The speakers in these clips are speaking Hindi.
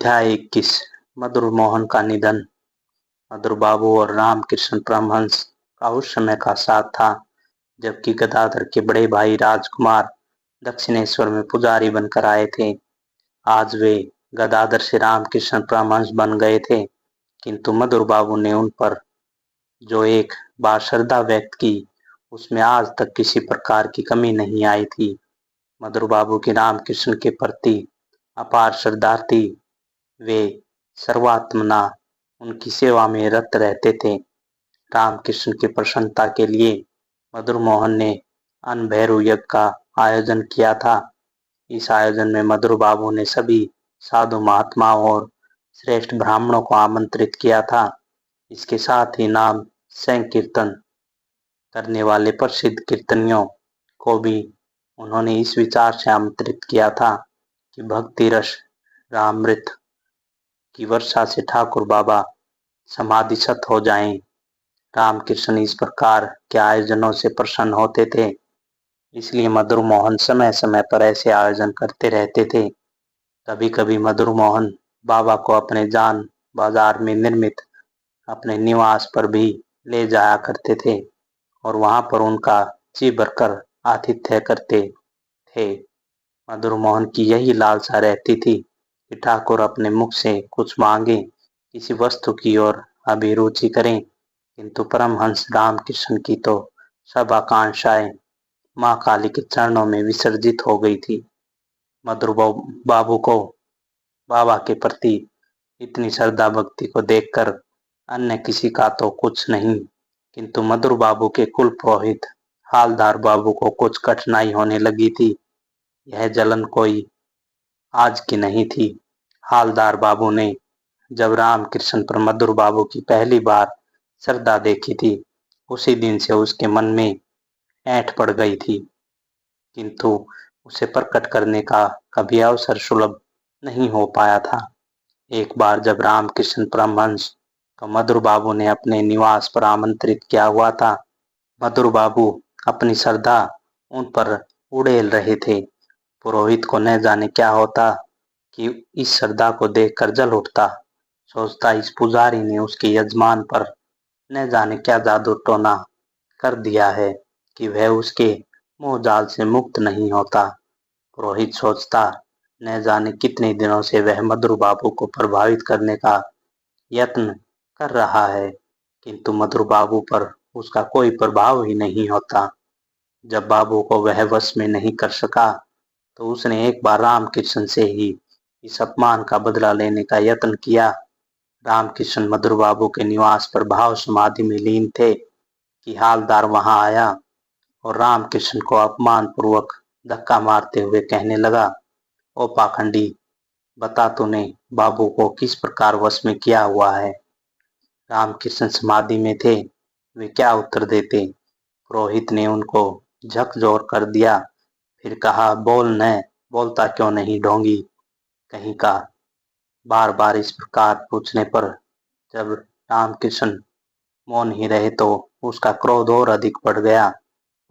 अध्याय 21। मधुर मोहन का निधन। मधुर बाबू और रामकृष्ण परमहंस का उस समय का साथ था जबकि गदाधर के बड़े भाई राजकुमार दक्षिणेश्वर में पुजारी बनकर आए थे। आज वे गदाधर से रामकृष्ण परमहंस बन गए थे, किंतु मधुर बाबू ने उन पर जो एक बार श्रद्धा व्यक्त की उसमें आज तक किसी प्रकार की कमी नहीं आई थी। मधुर बाबू की रामकृष्ण के प्रति अपार श्रद्धा थी। वे सर्वात्मना उनकी सेवा में रत रहते थे। रामकृष्ण की प्रसन्नता के लिए मधुर मोहन ने अन्न भैरव यज्ञ का आयोजन किया था। इस आयोजन में मधुर बाबू ने सभी साधु महात्माओं और श्रेष्ठ ब्राह्मणों को आमंत्रित किया था। इसके साथ ही नाम संकीर्तन करने वाले प्रसिद्ध कीर्तनियों को भी उन्होंने इस विचार से आमंत्रित किया था कि भक्ति रस रामृत की वर्षा से ठाकुर बाबा समाधिस्थ हो जाएं। रामकृष्ण इस प्रकार के आयोजनों से प्रसन्न होते थे, इसलिए मधुर मोहन समय समय पर ऐसे आयोजन करते रहते थे। कभी कभी मधुर मोहन बाबा को अपने जान बाजार में निर्मित अपने निवास पर भी ले जाया करते थे और वहां पर उनका जी भरकर आतिथ्य करते थे। मधुर मोहन की यही लालसा रहती थी कि ठाकुर अपने मुख से कुछ मांगे, किसी वस्तु की ओर अभिरुचि करें, किंतु परमहंस रामकृष्ण की तो सब आकांक्षाएं माँ काली के चरणों में विसर्जित हो गई थी। मधुर बाबू को बाबा के प्रति इतनी श्रद्धा भक्ति को देखकर अन्य किसी का तो कुछ नहीं, किंतु मधुर बाबू के कुल पुरोहित हालदार बाबू को कुछ कठिनाई होने लगी थी। यह जलन कोई आज की नहीं थी। हालदार बाबू ने जब रामकृष्ण पर मधुर बाबू की पहली बार श्रद्धा देखी थी, उसी दिन से उसके मन में ऐंठ पड़ गई थी, किंतु उसे प्रकट करने का कभी अवसर सुलभ नहीं हो पाया था। एक बार जब रामकृष्ण परमहंस को मधुर बाबू ने अपने निवास पर आमंत्रित किया हुआ था, मधुर बाबू अपनी श्रद्धा उन पर उड़ेल रहे थे। पुरोहित को न जाने क्या होता कि इस श्रद्धा को देखकर जल उठता। सोचता इस पुजारी ने उसके यजमान पर न जाने क्या जादू टोना कर दिया है कि वह उसके मोह जाल से मुक्त नहीं होता। पुरोहित सोचता न जाने कितने दिनों से वह मधुर बाबू को प्रभावित करने का यत्न कर रहा है, किंतु मधुर बाबू पर उसका कोई प्रभाव ही नहीं होता। जब बाबू को वह वश में नहीं कर सका तो उसने एक बार रामकृष्ण से ही इस अपमान का बदला लेने का यत्न किया। रामकृष्ण मधुर बाबू के निवास पर भाव समाधि में लीन थे कि हालदार वहां आया और रामकृष्ण को अपमान पूर्वक धक्का मारते हुए कहने लगा, ओ पाखंडी, बता तूने बाबू को किस प्रकार वश में किया हुआ है। रामकृष्ण समाधि में थे, वे क्या उत्तर देते। पुरोहित ने उनको झकझोर कर दिया, फिर कहा, बोल न, बोलता क्यों नहीं ढोंगी कहीं का। बार बार इस प्रकार पूछने पर जब रामकृष्ण मौन ही रहे तो उसका क्रोध और अधिक बढ़ गया।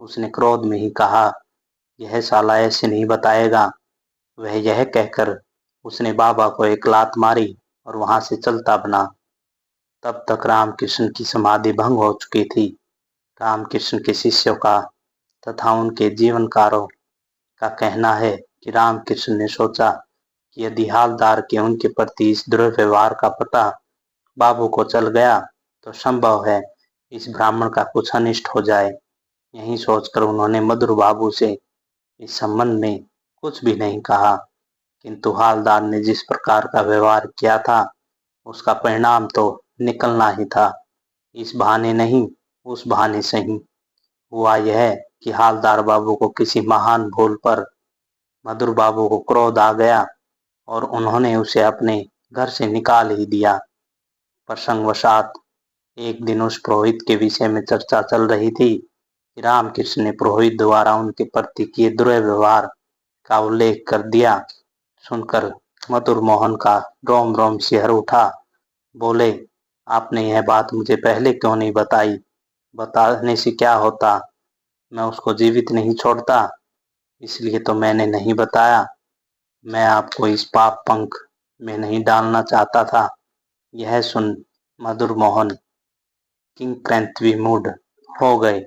उसने क्रोध में ही कहा, यह साला ऐसे नहीं बताएगा। वह यह कहकर उसने बाबा को एक लात मारी और वहां से चलता बना। तब तक रामकृष्ण की समाधि भंग हो चुकी थी। रामकृष्ण के शिष्यों का तथा उनके जीवनकारों का कहना है कि रामकृष्ण ने सोचा कि यदि हालदार के उनके प्रति इस दुर्व्यवहार का पता बाबू को चल गया तो संभव है इस ब्राह्मण का कुछ अनिष्ट हो जाए। यही सोचकर उन्होंने मधुर बाबू से इस संबंध में कुछ भी नहीं कहा, किंतु हालदार ने जिस प्रकार का व्यवहार किया था उसका परिणाम तो निकलना ही था। इस बहाने नहीं, उस बहाने सही। हुआ यह कि हालदार बाबू को किसी महान भूल पर मधुर बाबू को क्रोध आ गया और उन्होंने उसे अपने घर से निकाल ही दिया। प्रसंगवशात एक दिन उस पुरोहित के विषय में चर्चा चल रही थी कि रामकृष्ण ने पुरोहित द्वारा उनके प्रति किए दुर्व्यवहार का उल्लेख कर दिया। सुनकर मधुर मोहन का रोम रोम सिहर उठा। बोले, आपने यह बात मुझे पहले क्यों नहीं बताई। बताने से क्या होता, मैं उसको जीवित नहीं छोड़ता, इसलिए तो मैंने नहीं बताया। मैं आपको इस पाप पंख मैं नहीं डालना चाहता था। यह सुन मधुर मोहन किंक्रेंत विमूढ़ हो गए।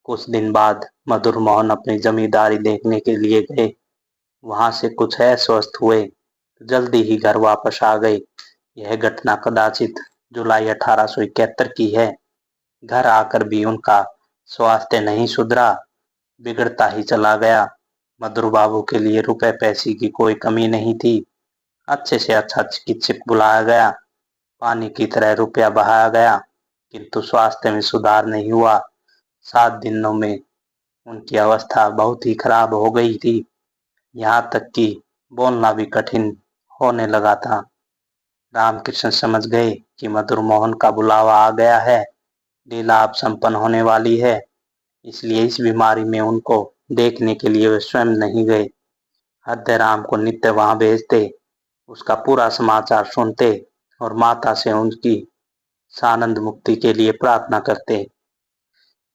कुछ दिन बाद मधुर मोहन अपनी जमींदारी देखने के लिए गए। वहां से कुछ अस्वस्थ हुए तो जल्दी ही घर वापस आ गए। यह घटना कदाचित जुलाई 1871 की है। घर आकर भी उनका स्वास्थ्य नहीं सुधरा, बिगड़ता ही चला गया। मधुर बाबू के लिए रुपए पैसे की कोई कमी नहीं थी। अच्छे से अच्छा चिकित्सक बुलाया गया, पानी की तरह रुपया बहाया गया, किंतु स्वास्थ्य में सुधार नहीं हुआ। 7 दिनों में उनकी अवस्था बहुत ही खराब हो गई थी, यहाँ तक कि बोलना भी कठिन होने लगा था। रामकृष्ण समझ गए कि मधुर मोहन का बुलावा आ गया है, लीला अब संपन्न होने वाली है। इसलिए इस बीमारी में उनको देखने के लिए वे स्वयं नहीं गए। हृदयराम को नित्य वहां भेजते, उसका पूरा समाचार सुनते और माता से उनकी सानंद मुक्ति के लिए प्रार्थना करते।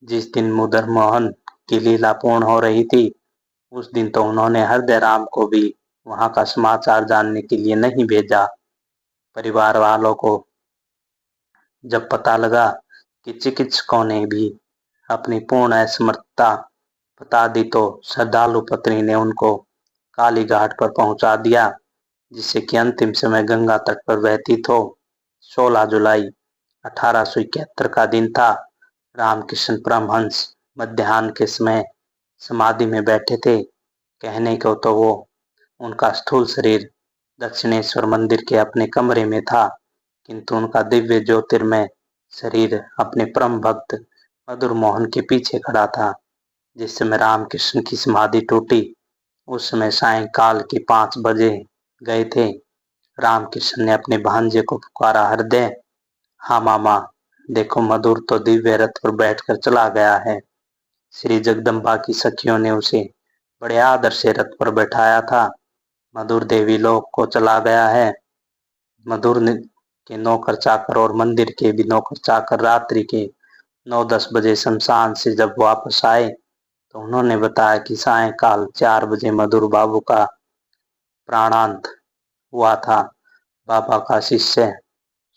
जिस दिन मधुर मोहन की लीला पूर्ण हो रही थी, उस दिन तो उन्होंने हृदयराम को भी वहां का समाचार जानने के लिए नहीं भेजा। परिवार वालों को जब पता लगा कि चिकित्सकों ने भी अपनी पूर्ण असमर्थता बता दी, तो श्रद्धालु पत्नी ने उनको काली घाट पर पहुंचा दिया, जिससे कि अंतिम समय गंगा तट पर व्यतीत हो। 16 जुलाई 1871 का दिन था। रामकृष्ण परमहंस मध्याह्न के समय समाधि में बैठे थे। कहने को तो वो उनका स्थूल शरीर दक्षिणेश्वर मंदिर के अपने कमरे में था, किंतु उनका दिव्य ज्योतिर्मय शरीर अपने परम भक्त मधुर मोहन के पीछे खड़ा था। जिस समय रामकृष्ण की समाधि टूटी, उस समय सायंकाल के 5 बजे गए थे। रामकृष्ण ने अपने भांजे को पुकारा, हृदय, हाँ मामा, देखो मधुर तो दिव्य रथ पर बैठकर चला गया है। श्री जगदम्बा की सखियों ने उसे बड़े आदर से रथ पर बैठाया था। मधुर देवी लोक को चला गया है। मधुर के नौकर चाकर और मंदिर के भी नौकर चाकर रात्रि के 9-10 बजे शमशान से जब वापस आए, तो उन्होंने बताया कि सायंकाल 4 बजे मधुर बाबू का प्राणांत हुआ था। बाबा का शिष्य,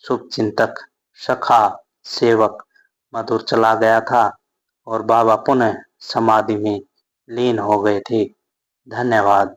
शुभचिंतक, सखा, सेवक मधुर चला गया था और बाबा पुनः समाधि में लीन हो गए थे। धन्यवाद।